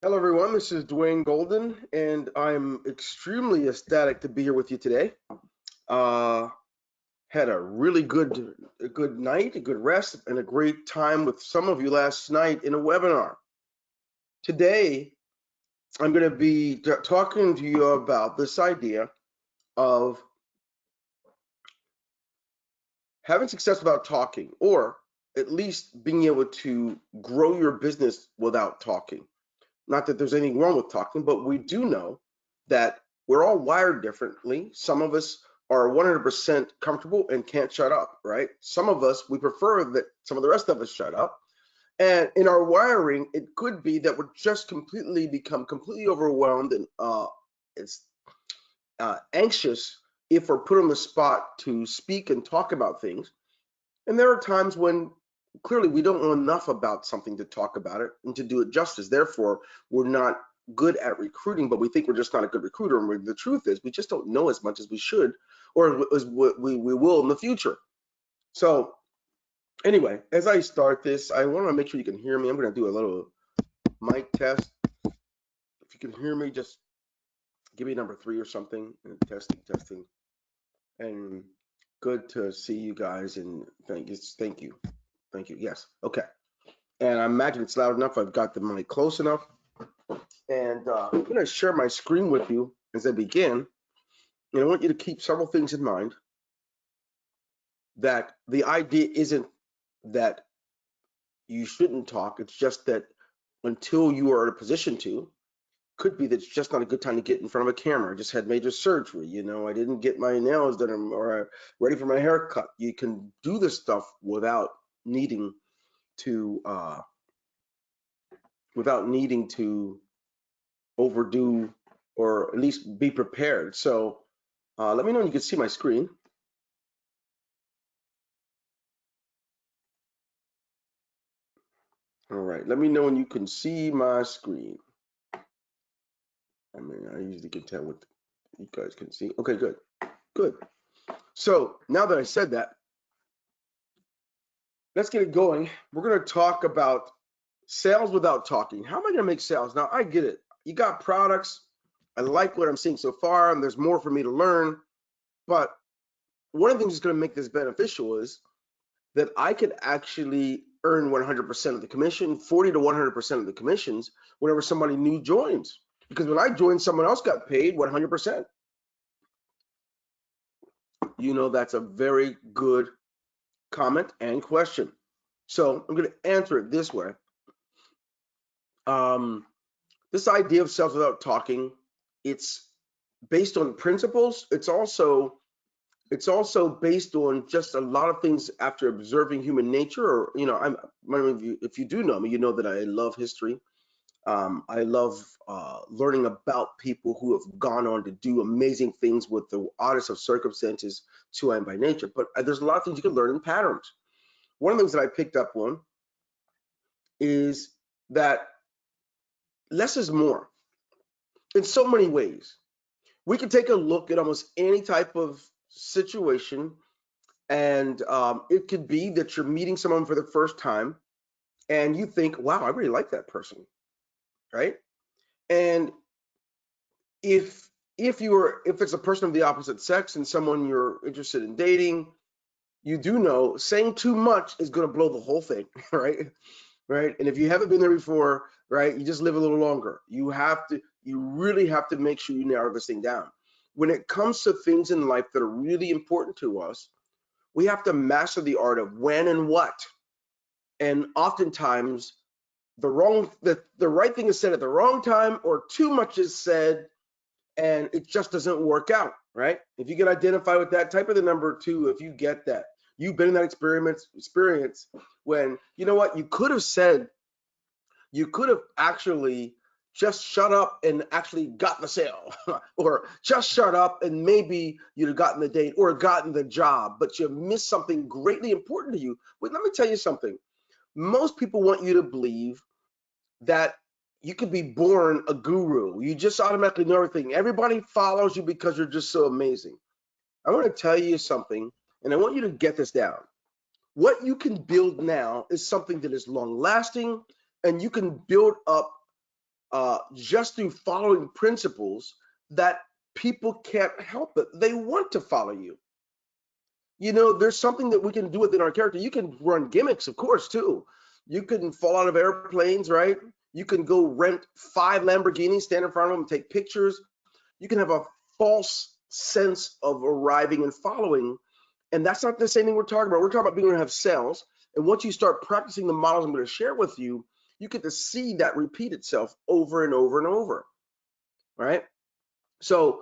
Hello, everyone. This is Dwayne Golden, and I'm extremely ecstatic to be here with you today. Uh, had a really good night, a good rest, and a great time with some of you last night in a webinar. Today, I'm going to be talking to you about this idea of having success without talking, or at least being able to grow your business without talking. Not that there's anything wrong with talking, but we do know that we're all wired differently. Some of us are 100% comfortable and can't shut up, right? Some of us, we prefer that some of the rest of us shut up. And in our wiring, it could be that we're just become completely overwhelmed and it's anxious if we're put on the spot to speak and talk about things. And there are times when clearly we don't know enough about something to talk about it and to do it justice. Therefore, we're not good at recruiting, but we think we're just not a good recruiter. And the truth is, we just don't know as much as we should, or as we will in the future. So anyway, as I start this, I want to make sure you can hear me. I'm going to do a little mic test. If you can hear me, just give me number 3 or something. And testing. And good to see you guys. And thank you. Yes. Okay. And I imagine it's loud enough. I've got the mic close enough. And I'm going to share my screen with you as I begin. And I want you to keep several things in mind. That the idea isn't that you shouldn't talk. It's just that until you are in a position to, could be that it's just not a good time to get in front of a camera. I just had major surgery. I didn't get my nails done or ready for my haircut. You can do this stuff without needing to overdo or at least be prepared. So let me know when you can see my screen. All right, let me know when you can see my screen. I mean, I usually can tell what you guys can see. Okay, good. So now that I said that, let's get it going. We're going to talk about sales without talking. How am I going to make sales? Now, I get it. You got products. I like what I'm seeing so far, and there's more for me to learn. But one of the things that's going to make this beneficial is that I could actually earn 100% of the commission, 40 to 100% of the commissions whenever somebody new joins. Because when I joined, someone else got paid 100%. That's a very good comment and question. So I'm going to answer it this way. This idea of sales without talking, it's based on principles. It's also based on just a lot of things after observing human nature. Or if you do know me, you know that I love history. I love learning about people who have gone on to do amazing things with the oddest of circumstances. It's who I am by nature. But there's a lot of things you can learn in patterns. One of the things that I picked up on is that less is more in so many ways. We can take a look at almost any type of situation, and it could be that you're meeting someone for the first time and you think, wow, I really like that person, right? And if it's a person of the opposite sex and someone you're interested in dating, you do know saying too much is going to blow the whole thing, right? And if you haven't been there before, right, you just live a little longer. You really have to make sure you narrow this thing down. When it comes to things in life that are really important to us, we have to master the art of when and what. And oftentimes the right thing is said at the wrong time, or too much is said and it just doesn't work out, right? If you can identify with that, type of the number 2 if you get that. You've been in that experience when, you know what, you could have actually just shut up and actually got the sale, or just shut up and maybe you'd have gotten the date or gotten the job, but you missed something greatly important to you. Wait, let me tell you something. Most people want you to believe that you could be born a guru. You just automatically know everything. Everybody follows you because you're just so amazing. I want to tell you something, and I want you to get this down. What you can build now is something that is long lasting, and you can build up just through following principles that people can't help it. They want to follow you. You know, there's something that we can do within our character. You can run gimmicks, of course, too. You can fall out of airplanes, right? You can go rent 5 Lamborghinis, stand in front of them, and take pictures. You can have a false sense of arriving and following. And that's not the same thing we're talking about. We're talking about being able to have sales. And once you start practicing the models I'm going to share with you, you get to see that repeat itself over and over and over, right? So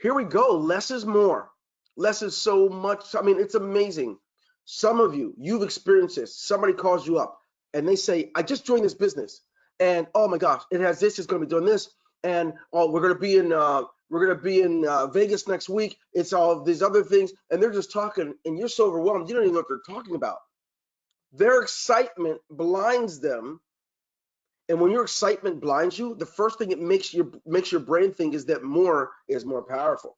here we go. Less is more. Less is so much. I mean, it's amazing. Some of you, you've experienced this. Somebody calls you up and they say, I just joined this business. And oh my gosh, it has this, it's going to be doing this. And oh, we're going to be in Vegas next week. It's all these other things. And they're just talking and you're so overwhelmed. You don't even know what they're talking about. Their excitement blinds them. And when your excitement blinds you, the first thing it makes your brain think is that more is more powerful.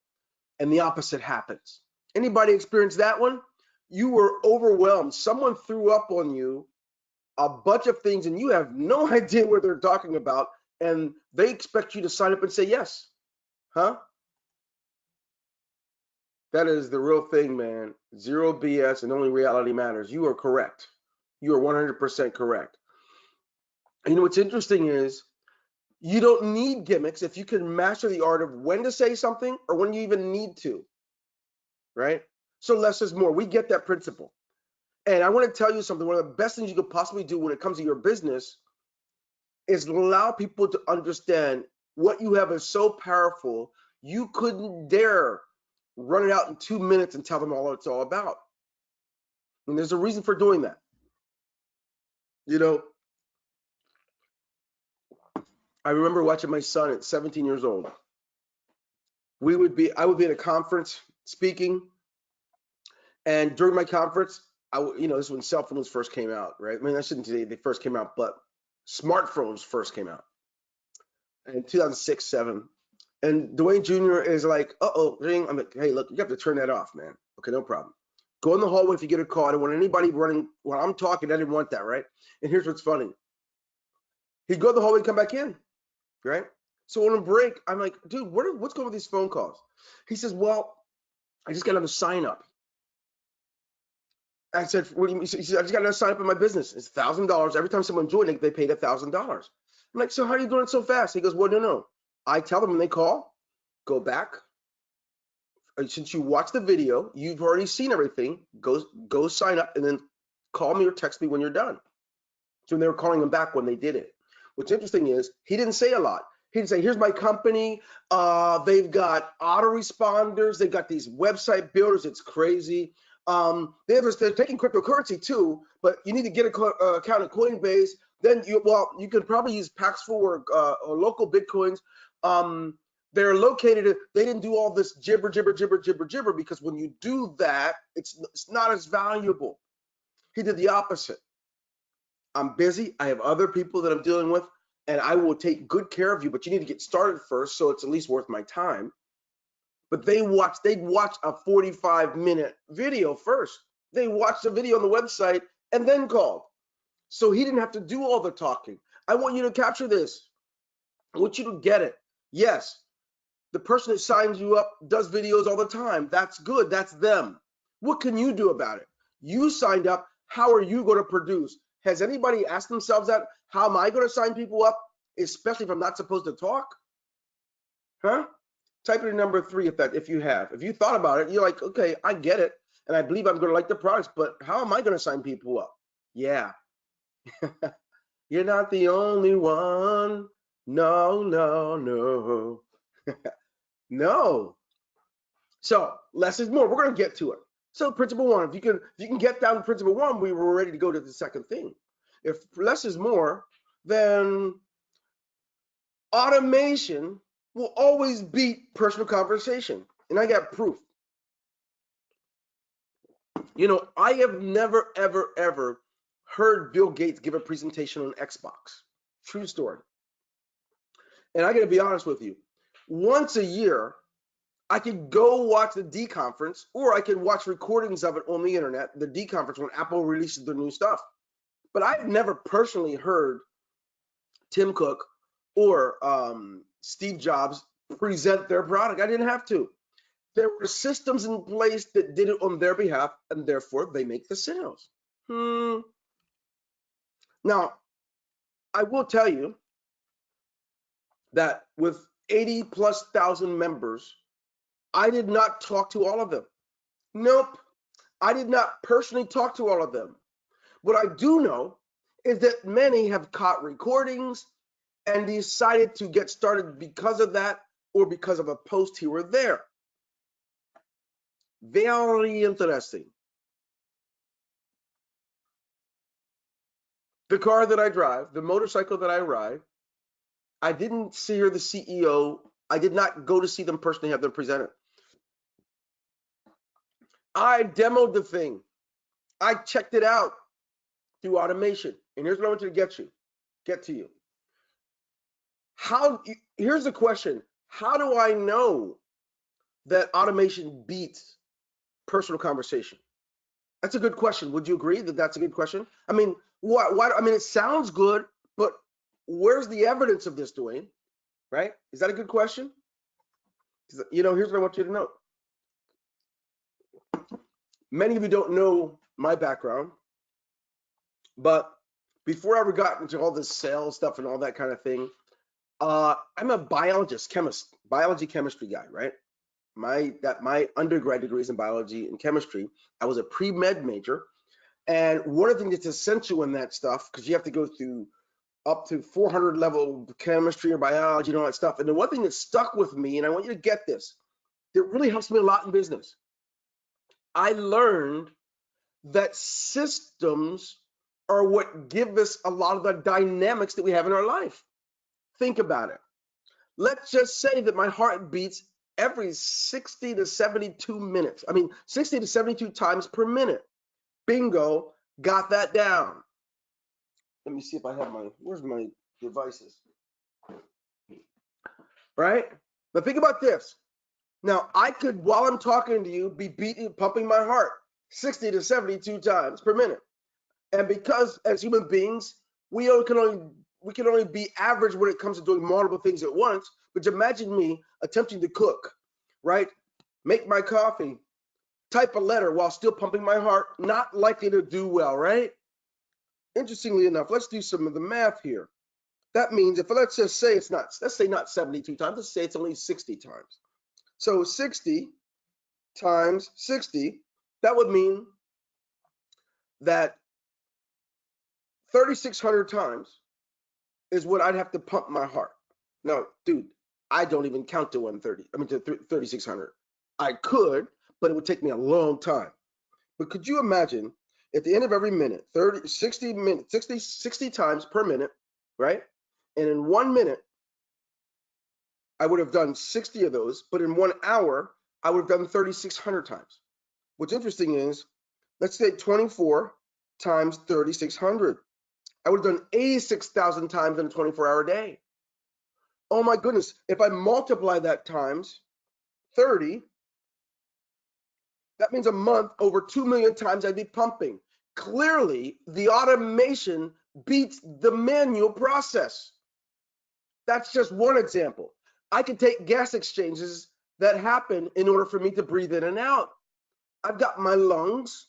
And the opposite happens. Anybody experience that one? You were overwhelmed. Someone threw up on you a bunch of things and you have no idea what they're talking about. And they expect you to sign up and say yes. Huh? That is the real thing, man. Zero BS and only reality matters. You are correct. You are 100% correct. And you know what's interesting is you don't need gimmicks if you can master the art of when to say something or when you even need to, right? So less is more. We get that principle. And I want to tell you something. One of the best things you could possibly do when it comes to your business is allow people to understand what you have is so powerful, you couldn't dare run it out in 2 minutes and tell them all it's all about. And there's a reason for doing that. You know, I remember watching my son at 17 years old. I would be at a conference speaking, and during my conference, this is when cell phones first came out, right? I mean, I shouldn't say they first came out, but smartphones first came out in 2006, 7. And Dwayne Jr. is like, ring. I'm like, hey, look, you have to turn that off, man. Okay, no problem. Go in the hallway if you get a call. I don't want anybody running when I'm talking. I didn't want that, right? And here's what's funny. He'd go to the hallway and come back in, right? So on a break, I'm like, dude, what's going on with these phone calls? He says, well, I just got another sign up. I said, what do you mean? He said, I just got another sign up in my business. It's $1,000. Every time someone joined, they paid $1,000. I'm like, so how are you doing it so fast? He goes, well, no. I tell them when they call, go back. Since you watched the video, you've already seen everything. Go sign up and then call me or text me when you're done. So they were calling him back when they did it. What's interesting is he didn't say a lot. He didn't say, here's my company. They've got autoresponders. They've got these website builders. It's crazy. They're taking cryptocurrency too, but you need to get an account at Coinbase. Then you could probably use Paxful or local Bitcoins. They're located, they didn't do all this gibber, because when you do that, it's not as valuable. He did the opposite. I'm busy. I have other people that I'm dealing with, and I will take good care of you, but you need to get started first, so it's at least worth my time. But they'd watch a 45-minute video first. They watched the video on the website and then called. So he didn't have to do all the talking. I want you to capture this. I want you to get it. Yes, the person that signs you up does videos all the time. That's good. That's them. What can you do about it? You signed up. How are you going to produce? Has anybody asked themselves that? How am I going to sign people up, especially if I'm not supposed to talk? Huh? Type in number 3 if you have. If you thought about it, you're like, okay, I get it, and I believe I'm going to like the products, but how am I going to sign people up? Yeah. You're not the only one. No. No. So less is more. We're going to get to it. So principle 1, if you can get down to principle 1, we were ready to go to the second thing. If less is more, then automation will always beat personal conversation. And I got proof. You know, I have never, ever heard Bill Gates give a presentation on Xbox. True story. And I got to be honest with you. Once a year, I could go watch the D conference, or I could watch recordings of it on the internet, the D conference when Apple releases their new stuff. But I've never personally heard Tim Cook or Steve Jobs present their product. I didn't have to. There were systems in place that did it on their behalf, and therefore they make the sales. Now, I will tell you that with 80,000+ members, I did not talk to all of them. Nope, I did not personally talk to all of them. What I do know is that many have caught recordings and decided to get started because of that or because of a post here or there. Very interesting. The car that I drive, the motorcycle that I ride, I didn't see the CEO. I did not go to see them personally, have them present it. I demoed the thing. I checked it out through automation. And here's what I want you to get to you. Here's the question. How do I know that automation beats personal conversation? That's a good question. Would you agree that that's a good question? I mean, why? I mean, it sounds good, but where's the evidence of this, Dwayne? Right? Is that a good question? You know, here's what I want you to know. Many of you don't know my background, but before I ever got into all this sales stuff and all that kind of thing, I'm a biology chemistry guy, right? My undergrad degree is in biology and chemistry. I was a pre-med major, and one of the things that's essential in that stuff, because you have to go through up to 400 level chemistry or biology and all that stuff. And the one thing that stuck with me, and I want you to get this, that really helps me a lot in business. I learned that systems are what give us a lot of the dynamics that we have in our life. Think about it. Let's just say that my heart beats every 60 to 72 minutes. I mean, 60 to 72 times per minute. Bingo, got that down. Let me see if I have where's my devices? Right? But think about this. Now, I could, while I'm talking to you, be pumping my heart 60 to 72 times per minute. And because as human beings, we can only be average when it comes to doing multiple things at once. But imagine me attempting to cook, right? Make my coffee, type a letter while still pumping my heart, not likely to do well, right? Interestingly enough, let's do some of the math here. That means if let's just say let's say not 72 times, let's say it's only 60 times. So 60 times 60, that would mean that 3,600 times is what I'd have to pump my heart. Now, dude, I don't even count to 130. I mean to 3,600. I could, but it would take me a long time. But could you imagine at the end of every minute, 60 times per minute, right? And in 1 minute, I would have done 60 of those, but in 1 hour, I would have done 3,600 times. What's interesting is, let's say 24 times 3,600. I would have done 86,000 times in a 24-hour day. Oh my goodness, if I multiply that times 30, that means a month, over 2 million times I'd be pumping. Clearly, the automation beats the manual process. That's just one example. I can take gas exchanges that happen in order for me to breathe in and out. I've got my lungs.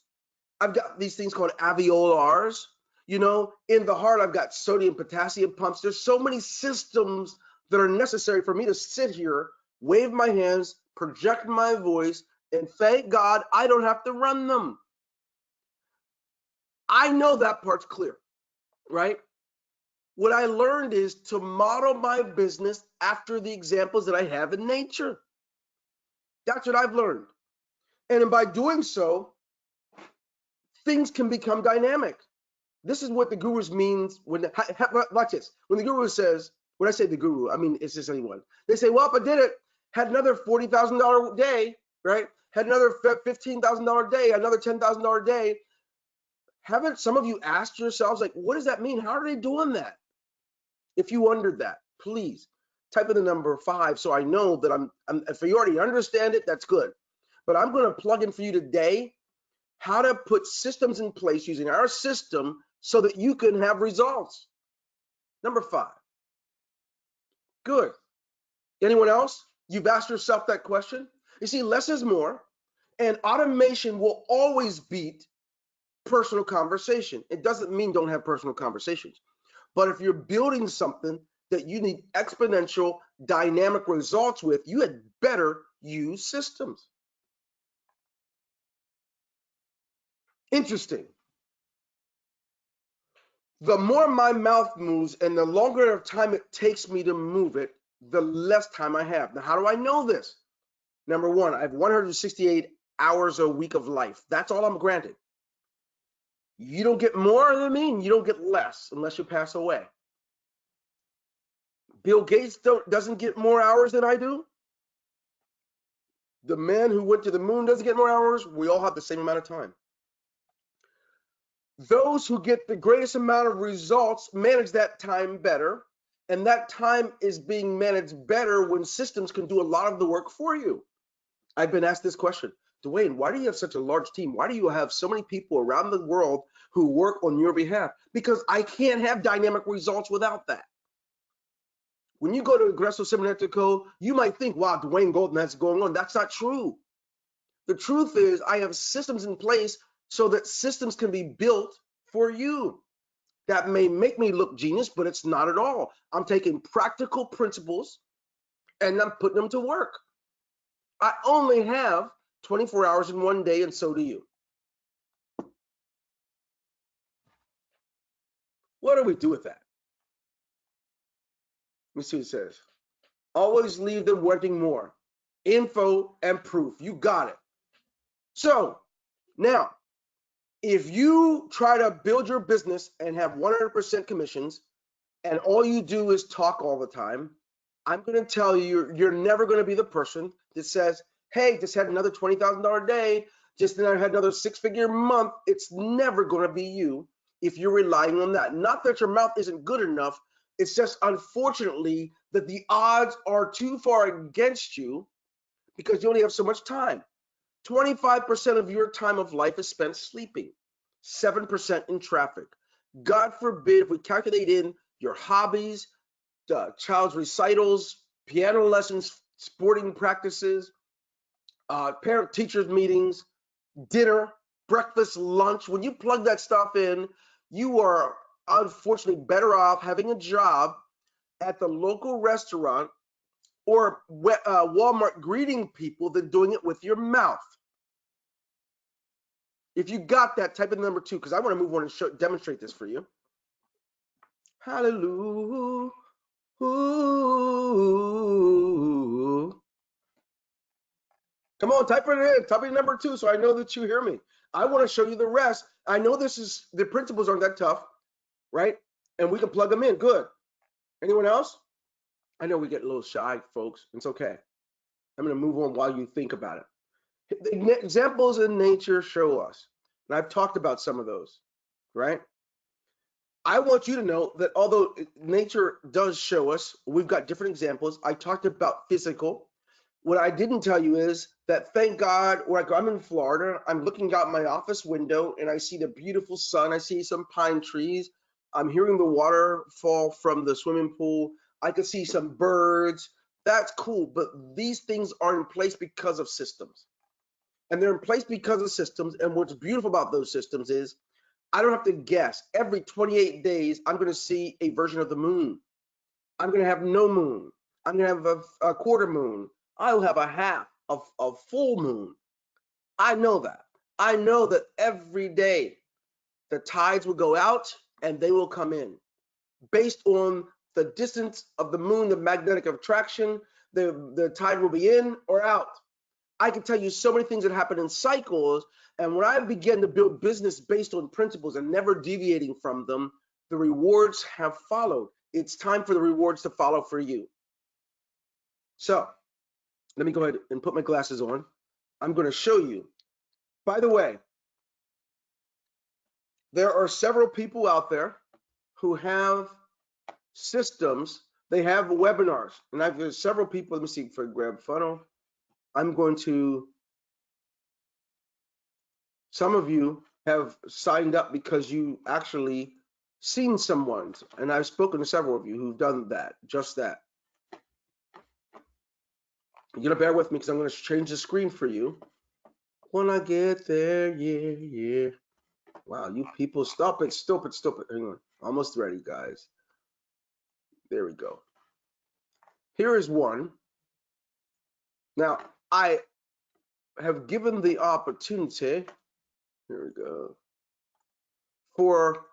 I've got these things called alveolars. You know, in the heart, I've got sodium, potassium pumps. There's so many systems that are necessary for me to sit here, wave my hands, project my voice, and thank God I don't have to run them. I know that part's clear, right? What I learned is to model my business after the examples that I have in nature. That's what I've learned. And by doing so, things can become dynamic. This is what the gurus means when, watch this. When the guru says, when I say the guru, I mean, it's just anyone. They say, well, if I did it, had another $40,000 day, right? Had another $15,000 day, another $10,000 day. Haven't some of you asked yourselves, like, what does that mean? How are they doing that? If you wondered that, please type in the number 5 so I know that if you already understand it, that's good. But I'm going to plug in for you today how to put systems in place using our system so that you can have results. Number 5, Good. Anyone else? You've asked yourself that question? You see, less is more, and automation will always beat personal conversation. It doesn't mean don't have personal conversations. But if you're building something that you need exponential dynamic results with, you had better use systems. Interesting. The more my mouth moves and the longer of time it takes me to move it, the less time I have. Now, how do I know this? Number one, I have 168 hours a week of life. That's all I'm granted. You don't get more than me, and you don't get less unless you pass away. Bill Gates doesn't get more hours than I do. The man who went to the moon doesn't get more hours. We all have the same amount of time. Those who get the greatest amount of results manage that time better, and that time is being managed better when systems can do a lot of the work for you. I've been asked this question, Dwayne, why do you have such a large team? Why do you have so many people around the world who work on your behalf? Because I can't have dynamic results without that. When you go to Ingreso Cybernetico, you might think, wow, Dwayne Golden, that's going on. That's not true. The truth is I have systems in place so that systems can be built for you. That may make me look genius, but it's not at all. I'm taking practical principles and I'm putting them to work. I only have 24 hours in one day, and so do you. What do we do with that? Let me see what it says. Always leave them wanting more. Info and proof. You got it. So now, if you try to build your business and have 100% commissions, and all you do is talk all the time, I'm going to tell you, you're never going to be the person that says, hey, just had another $20,000 day, just then I had another six-figure month. It's never going to be you if you're relying on that. Not that your mouth isn't good enough. It's just unfortunately that the odds are too far against you because you only have so much time. 25% of your time of life is spent sleeping, 7% in traffic. God forbid if we calculate in your hobbies, child's recitals, piano lessons, sporting practices, parent teachers meetings, dinner, breakfast, lunch. When you plug that stuff in, you are unfortunately better off having a job at the local restaurant or Walmart greeting people than doing it with your mouth. If you got that, type in number 2 because I want to move on and demonstrate this for you. Hallelujah. Ooh. Come on, type it in. Type in number 2 so I know that you hear me. I want to show you the rest. I know the principles aren't that tough, right? And we can plug them in. Good. Anyone else? I know we get a little shy, folks. It's okay. I'm going to move on while you think about it. The examples in nature show us, and I've talked about some of those, right? I want you to know that although nature does show us, we've got different examples. I talked about physical. What I didn't tell you is that thank God, I'm in Florida, I'm looking out my office window and I see the beautiful sun. I see some pine trees. I'm hearing the water fall from the swimming pool. I can see some birds. That's cool, but these things are in place because of systems. And they're in place because of systems. And what's beautiful about those systems is I don't have to guess. Every 28 days, I'm going to see a version of the moon. I'm going to have no moon. I'm going to have a quarter moon. I'll have a half of a full moon. I know that. I know that every day the tides will go out and they will come in based on the distance of the moon, the magnetic attraction. The tide will be in or out. I can tell you so many things that happen in cycles. And when I began to build business based on principles and never deviating from them, the rewards have followed. It's time for the rewards to follow for you. So let me go ahead and put my glasses on. I'm going to show you. By the way, there are several people out there who have systems. They have webinars. And I've several people. Let me see if I grab funnel. I'm going to. Some of you have signed up because you actually seen someone, and I've spoken to several of you who've done that, just that. You're gonna bear with me because I'm gonna change the screen for you. When I get there, yeah, yeah. Wow, you people, stop it, stop it, stop it. Hang on, almost ready, guys. There we go. Here is one. Now, I have given the opportunity, here we go, for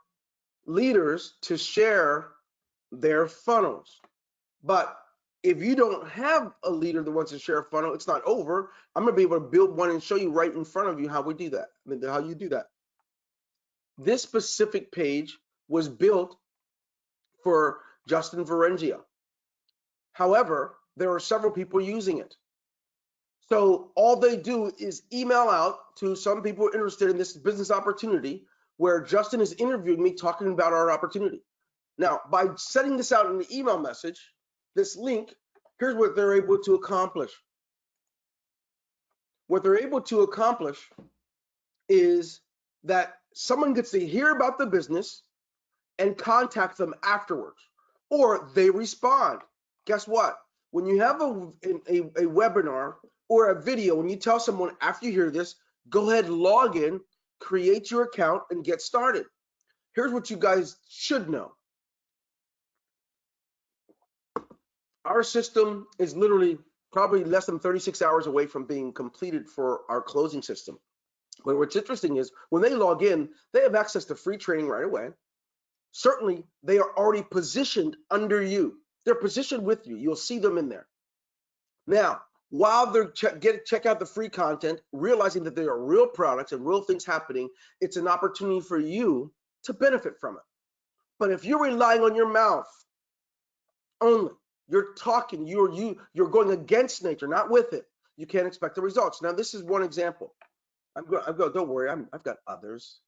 leaders to share their funnels. But if you don't have a leader that wants to share a funnel, it's not over. I'm gonna be able to build one and show you right in front of you how we do that, how you do that. This specific page was built for Justin Varengia. However, there are several people using it. So all they do is email out to some people interested in this business opportunity where Justin is interviewing me talking about our opportunity. Now, by sending this out in the email message, this link, here's what they're able to accomplish. What they're able to accomplish is that someone gets to hear about the business and contact them afterwards, or they respond. Guess what? When you have a webinar or a video, when you tell someone after you hear this, go ahead, log in, create your account, and get started. Here's what you guys should know. Our system is literally probably less than 36 hours away from being completed for our closing system. But what's interesting is when they log in, they have access to free training right away. Certainly, they are already positioned under you. They're positioned with you. You'll see them in there. Now, while they're check out the free content, realizing that there are real products and real things happening, it's an opportunity for you to benefit from it. But if you're relying on your mouth only, you're talking, you're going against nature, not with it, you can't expect the results. Now, this is one example. Don't worry, I've got others.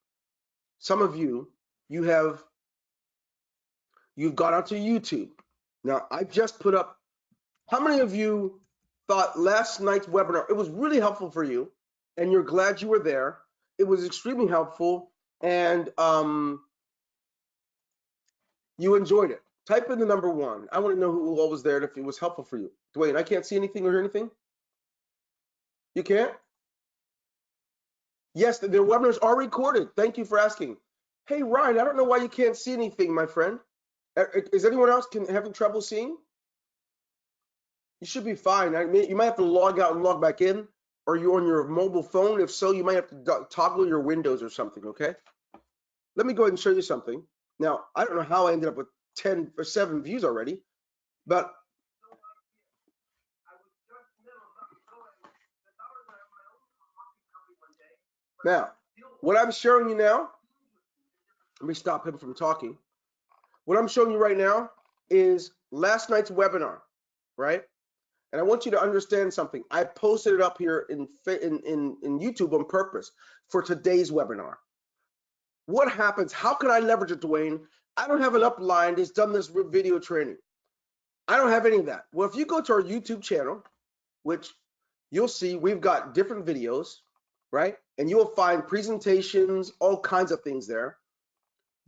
Some of you, you've gone onto YouTube. Now, I just put up, how many of you thought last night's webinar, it was really helpful for you, and you're glad you were there? It was extremely helpful, and you enjoyed it. Type in the number 1. I want to know who all was there and if it was helpful for you. Dwayne, I can't see anything or hear anything? You can't? Yes, their webinars are recorded. Thank you for asking. Hey, Ryan, I don't know why you can't see anything, my friend. Is anyone else having trouble seeing? You should be fine. I mean, you might have to log out and log back in, or you're on your mobile phone. If so, you might have to toggle your windows or something, okay? Let me go ahead and show you something. Now, I don't know how I ended up with 10 or 7 views already, but now, what I'm showing you now, let me stop him from talking. What I'm showing you right now is last night's webinar, right? And I want you to understand something. I posted it up here in YouTube on purpose for today's webinar. What happens? How can I leverage it, Dwayne? I don't have an upline that's done this video training. I don't have any of that. Well, if you go to our YouTube channel, which you'll see we've got different videos, right? And you'll find presentations, all kinds of things there.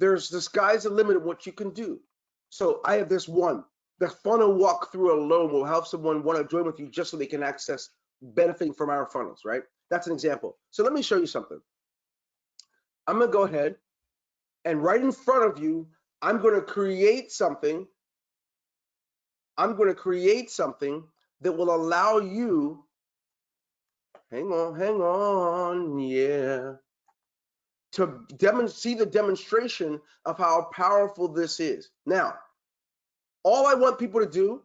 The sky's the limit of what you can do. So I have this one. The funnel walkthrough alone will help someone want to join with you just so they can access benefiting from our funnels, right? That's an example. So let me show you something. I'm going to go ahead and right in front of you, I'm going to create something. I'm going to create something that will allow you, hang on, yeah, to see the demonstration of how powerful this is. Now, all I want people to do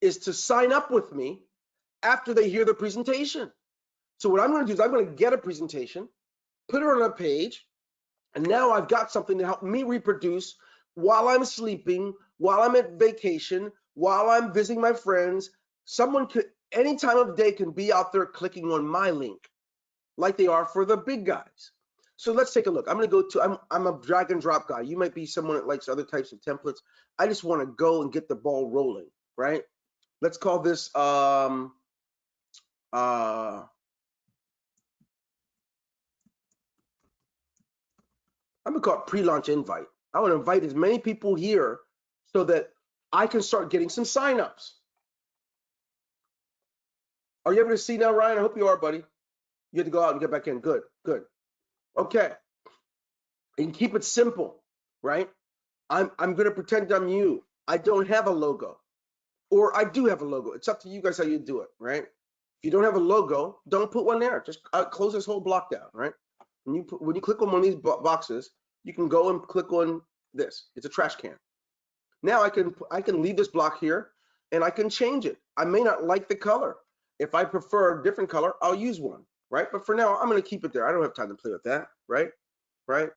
is to sign up with me after they hear the presentation. So what I'm going to do is I'm going to get a presentation, put it on a page, and now I've got something to help me reproduce while I'm sleeping, while I'm at vacation, while I'm visiting my friends. Someone could, any time of day, can be out there clicking on my link like they are for the big guys. So let's take a look. I'm going to go to, I'm a drag and drop guy. You might be someone that likes other types of templates. I just want to go and get the ball rolling, right? Let's call this, I'm gonna call it pre-launch invite. I want to invite as many people here so that I can start getting some signups. Are you able to see now, Ryan? I hope you are, buddy. You had to go out and get back in. Good, good. Okay. You can keep it simple, right? I'm gonna pretend I'm you. I don't have a logo, or I do have a logo. It's up to you guys how you do it, right? If you don't have a logo, don't put one there. Just close this whole block down, right? When you click on one of these boxes, you can go and click on this. It's a trash can. Now I can leave this block here, and I can change it. I may not like the color. If I prefer a different color, I'll use one, right? But for now, I'm gonna keep it there. I don't have time to play with that, right? Right?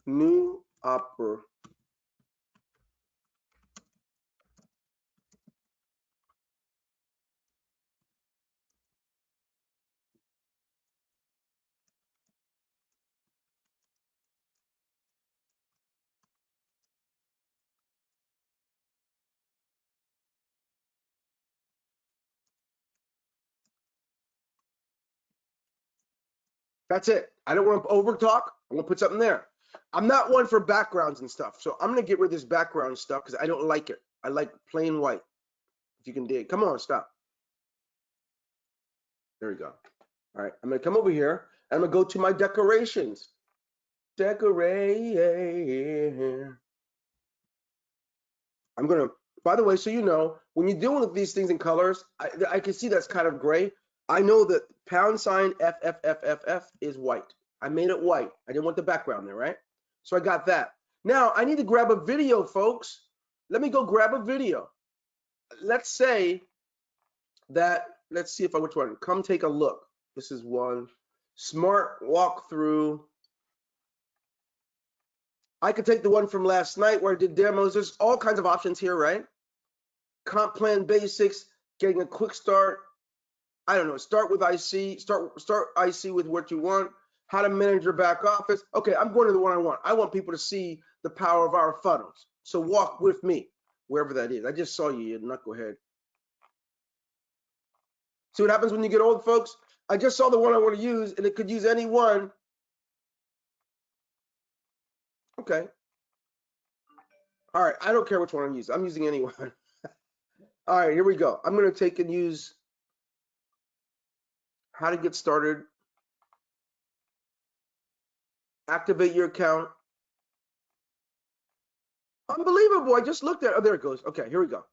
New opera. That's it. I don't want to over talk. I'm gonna put something there. I'm not one for backgrounds and stuff, so I'm gonna get rid of this background stuff because I don't like it. I like plain white. If you can dig. Come on, stop. There we go. All right, I'm gonna come over here and I'm gonna go to my decorations. Decorate. I'm gonna, by the way, so you know, when you're dealing with these things in colors, I can see that's kind of gray. I know that # FFFFF is white. I made it white. I didn't want the background there, right? So I got that. Now I need to grab a video, folks. Let me go grab a video. Let's say that, let's see if which one. Come take a look. This is one. Smart walkthrough. I could take the one from last night where I did demos. There's all kinds of options here, right? Comp plan basics, getting a quick start. I don't know, start with IC, start IC with what you want, how to manage your back office. Okay, I'm going to the one I want. I want people to see the power of our funnels. So walk with me, wherever that is. I just saw you knucklehead. See what happens when you get old, folks? I just saw the one I want to use, and it could use any one. Okay. All right, I don't care which one I'm using. I'm using any one. All right, here we go. I'm going to take and use how to get started. Activate your account. Unbelievable. I just looked at it. Oh, there it goes. Okay, here we go.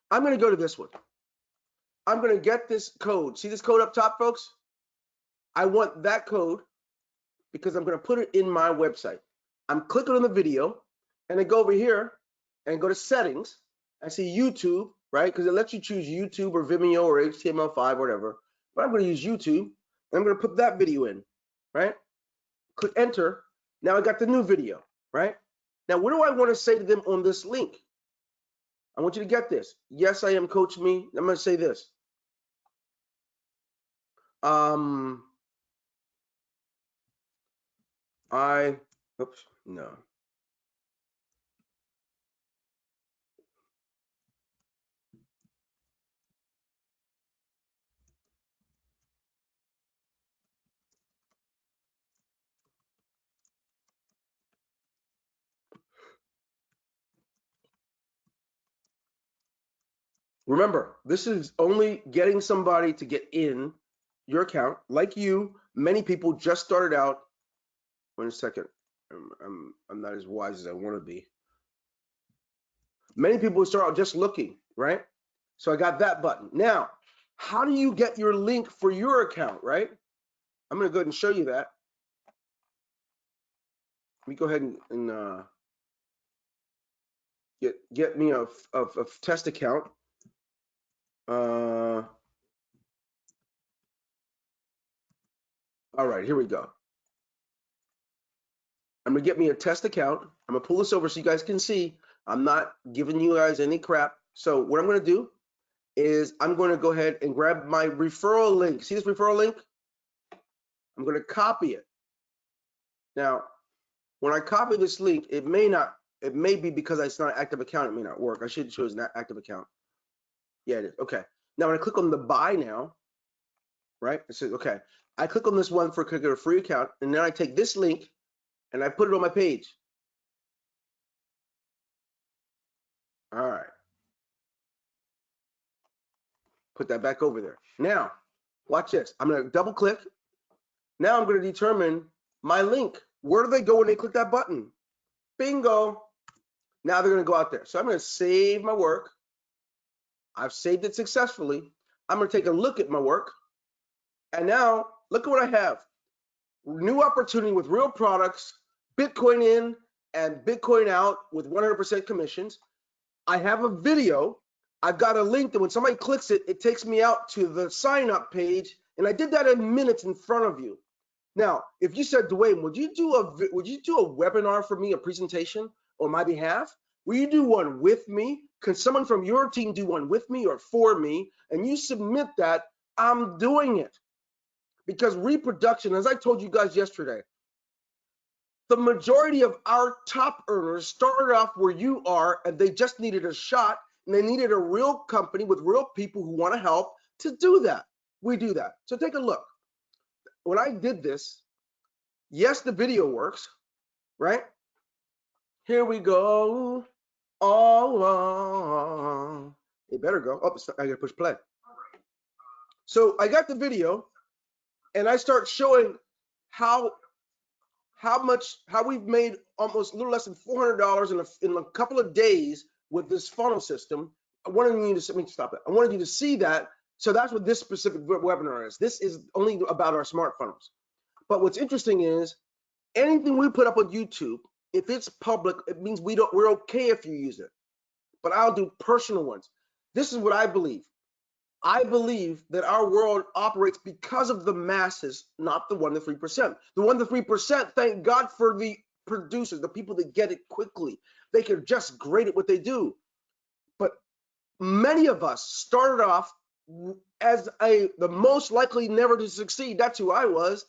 I'm going to go to this one. I'm going to get this code. See this code up top, folks? I want that code because I'm going to put it in my website. I'm clicking on the video, and I go over here and go to settings. I see YouTube, right? Because it lets you choose YouTube or Vimeo or HTML5 or whatever. But I'm going to use YouTube, and I'm going to put that video in, right? Click enter. Now I got the new video, right? Now, what do I want to say to them on this link? I want you to get this. Yes, I am Coach Me. I'm going to say this. Oops, no. Remember, this is only getting somebody to get in your account. Like you, many people just started out. One second. I'm not as wise as I want to be. Many people start out just looking, right? So I got that button. Now, how do you get your link for your account, right? I'm going to go ahead and show you that. Let me go ahead and get me a test account. All right, here we go. I'm gonna get me a test account. I'm gonna pull this over so you guys can see. I'm not giving you guys any crap. So what I'm gonna do is I'm gonna go ahead and grab my referral link. See this referral link? I'm gonna copy it. Now, when I copy this link, it may be because it's not an active account, it may not work. I should choose an active account. Yeah, it is. Okay. Now when I click on the buy now, right? It says, okay, I click on this one for click a free account, and then I take this link and I put it on my page. All right. Put that back over there. Now, watch this. I'm going to double click. Now I'm going to determine my link. Where do they go when they click that button? Bingo. Now they're going to go out there. So I'm going to save my work. I've saved it successfully. I'm going to take a look at my work. And now look at what I have. New opportunity with real products, Bitcoin in and Bitcoin out with 100% commissions. I have a video. I've got a link that when somebody clicks it, it takes me out to the sign up page. And I did that in minutes in front of you. Now, if you said, Dwayne, would you do a webinar for me, a presentation on my behalf? Will you do one with me? Can someone from your team do one with me or for me? And you submit that, I'm doing it. Because reproduction, as I told you guys yesterday, the majority of our top earners started off where you are and they just needed a shot and they needed a real company with real people who want to help to do that. We do that. So take a look. When I did this, yes, the video works, right? Here we go. Oh, it better go. Oh, I gotta push play. So I got the video and I start showing how we've made almost a little less than $400 in a couple of days with this funnel system. I wanted you to, let me stop it. I wanted you to see that. So that's what this specific webinar is. This is only about our smart funnels. But what's interesting is anything we put up on YouTube, if it's public, it means we're okay if you use it. But I'll do personal ones. This is what I believe. I believe that our world operates because of the masses, not the 1 to 3%. The 1 to 3%, thank God for the producers, the people that get it quickly. They can just great at what they do. But many of us started off as the most likely never to succeed. That's who I was.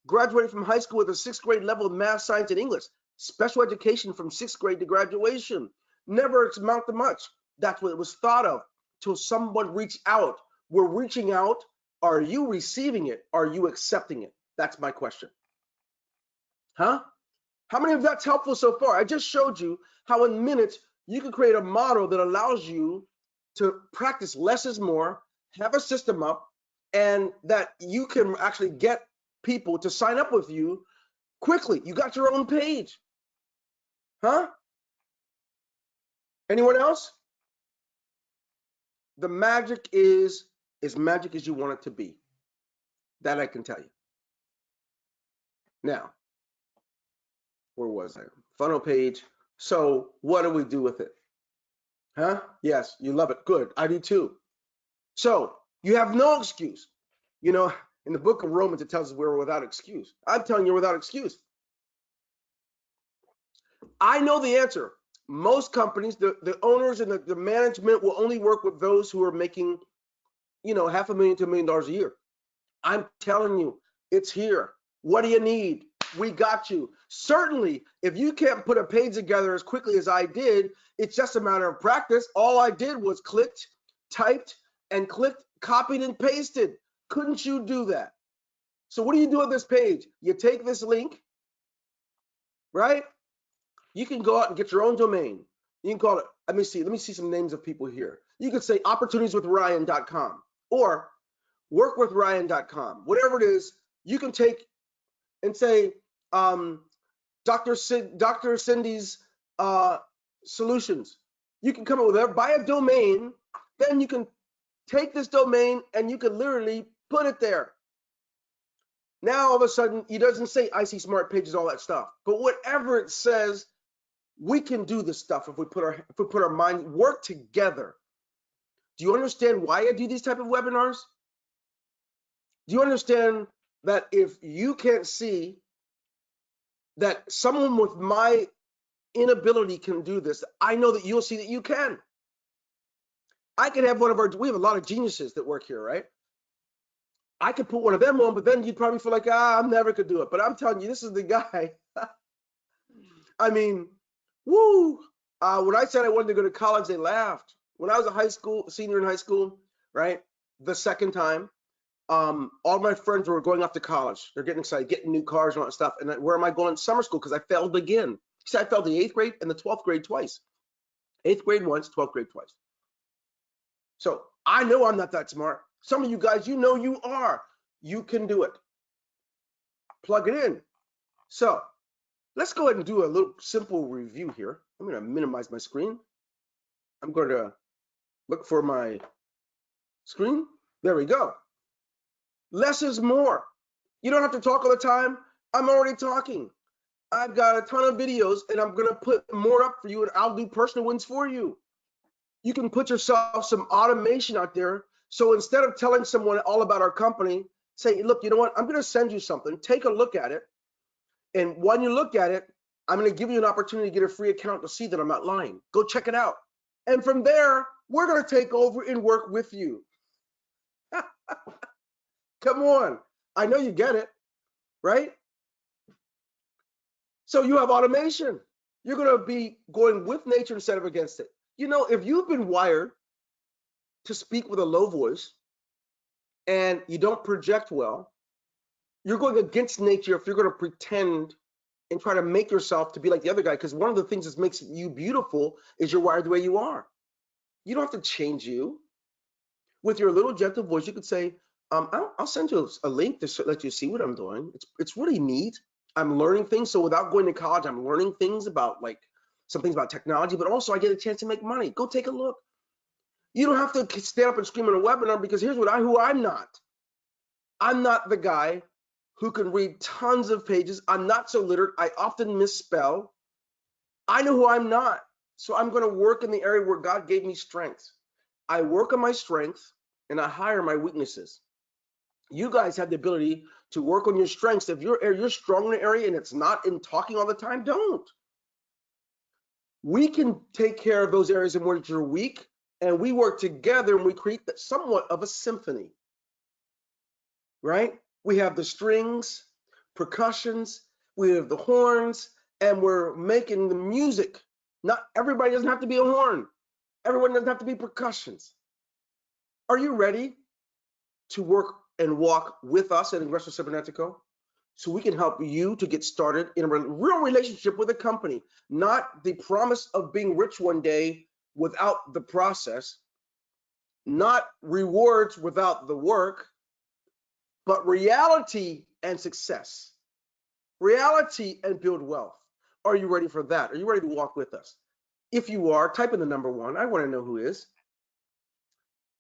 Graduated from high school with a 6th grade level of math, science, and English. Special education from 6th grade to graduation. Never amount to much. That's what it was thought of. Till someone reached out. We're reaching out. Are you receiving it? Are you accepting it? That's my question. Huh? How many of that's helpful so far? I just showed you how in minutes you can create a model that allows you to practice less is more, have a system up, and that you can actually get people to sign up with you quickly. You got your own page. Huh? Anyone else? The magic is as magic as you want it to be. That I can tell you. Now, where was I? Funnel page. So what do we do with it? Huh? Yes, you love it. Good. I do too. So you have no excuse. You know, in the book of Romans, it tells us we're without excuse. I'm telling you, without excuse. I know the answer. Most companies, the owners and the management will only work with those who are making, you know, $500,000 to $1 million a year. I'm telling you, it's here. What do you need? We got you. Certainly, if you can't put a page together as quickly as I did, it's just a matter of practice. All I did was clicked, typed, and clicked, copied, and pasted. Couldn't you do that? So what do you do with this page? You take this link, right? You can go out and get your own domain. You can call it, let me see some names of people here. You could say opportunities.withryan.com or workwithryan.com. Whatever it is, you can take and say Dr. Cindy's solutions. You can come up with that, buy a domain, then you can take this domain and you can literally put it there. Now all of a sudden, it doesn't say I see smart pages, all that stuff, but whatever it says, we can do this stuff if we put our mind, work together. Do you understand why I do these type of webinars? Do you understand that if you can't see that someone with my inability can do this, I know that you'll see that you can. I could have we have a lot of geniuses that work here, right? I could put one of them on, but then you'd probably feel like, I'm never could do it. But I'm telling you, this is the guy. I mean, woo. When I said I wanted to go to college, they laughed. When I was a senior in high school, right? The second time, all my friends were going off to college. They're getting excited, getting new cars and all that stuff. And where am I going? Summer school, because I failed again. See, I failed the 8th grade and the 12th grade twice. 8th grade once, 12th grade twice. So I know I'm not that smart. Some of you guys, you know you are. You can do it. Plug it in. So let's go ahead and do a little simple review here. I'm going to minimize my screen. I'm going to look for my screen. There we go. Less is more. You don't have to talk all the time. I'm already talking. I've got a ton of videos and I'm going to put more up for you, and I'll do personal wins for you. You can put yourself some automation out there. So instead of telling someone all about our company, say, look, you know what? I'm going to send you something. Take a look at it. And when you look at it, I'm going to give you an opportunity to get a free account to see that I'm not lying. Go check it out. And from there, we're going to take over and work with you. Come on. I know you get it, right? So you have automation. You're going to be going with nature instead of against it. You know, if you've been wired to speak with a low voice and you don't project well, you're going against nature if you're going to pretend and try to make yourself to be like the other guy, because one of the things that makes you beautiful is you're wired the way you are. You don't have to change you. With your little gentle voice, you could say, I'll send you a link to let you see what I'm doing. It's really neat. I'm learning things. So without going to college, I'm learning things about, like, some things about technology, but also I get a chance to make money. Go take a look. You don't have to stand up and scream in a webinar, because here's who I'm not. I'm not the guy who can read tons of pages. I'm not so literate. I often misspell. I know who I'm not. So I'm going to work in the area where God gave me strengths. I work on my strengths and I hire my weaknesses. You guys have the ability to work on your strengths. If you're strong in an area and it's not in talking all the time, don't. We can take care of those areas in which you're weak, and we work together and we create somewhat of a symphony, right? We have the strings, percussions, we have the horns, and we're making the music. Not everybody doesn't have to be a horn. Everyone doesn't have to be percussions. Are you ready to work and walk with us at Ingreso Cybernetico so we can help you to get started in a real relationship with a company, not the promise of being rich one day without the process, not rewards without the work, but reality and success, reality and build wealth. Are you ready for that? Are you ready to walk with us? If you are, type in the number 1. I want to know who is.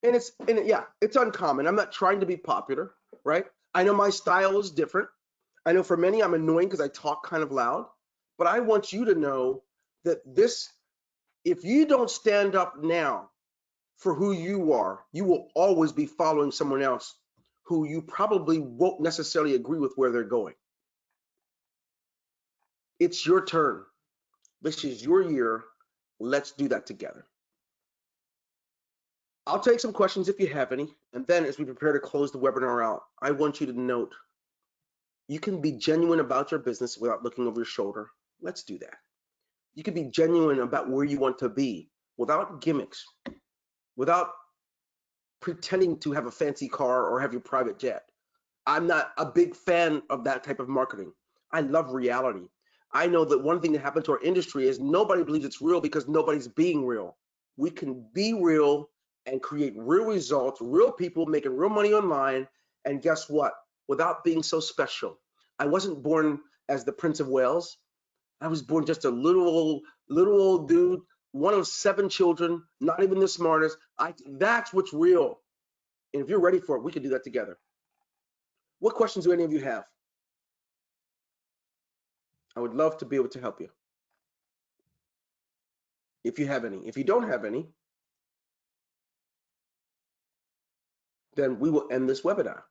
And it's uncommon. I'm not trying to be popular, right? I know my style is different. I know for many I'm annoying because I talk kind of loud, but I want you to know that if you don't stand up now for who you are, you will always be following someone else who you probably won't necessarily agree with where they're going. It's your turn. This is your year. Let's do that together. I'll take some questions if you have any, and then as we prepare to close the webinar out, I want you to note, you can be genuine about your business without looking over your shoulder. Let's do that. You can be genuine about where you want to be without gimmicks, without pretending to have a fancy car or have your private jet. I'm not a big fan of that type of marketing. I love reality. I know that one thing that happened to our industry is nobody believes it's real because nobody's being real. We can be real and create real results, real people making real money online. And guess what? Without being so special. I wasn't born as the Prince of Wales. I was born just a little old dude, one of 7 children, not even the smartest. That's what's real. And if you're ready for it, we can do that together. What questions do any of you have? I would love to be able to help you. If you have any. If you don't have any, then we will end this webinar.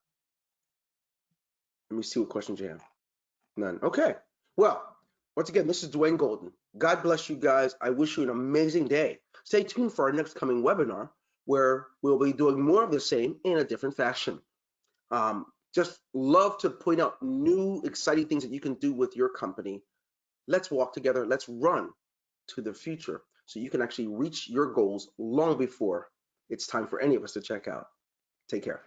Let me see what questions you have. None. Okay. Well, once again, this is Dwayne Golden. God bless you guys. I wish you an amazing day. Stay tuned for our next coming webinar where we'll be doing more of the same in a different fashion. Just love to point out new, exciting things that you can do with your company. Let's walk together. Let's run to the future so you can actually reach your goals long before it's time for any of us to check out. Take care.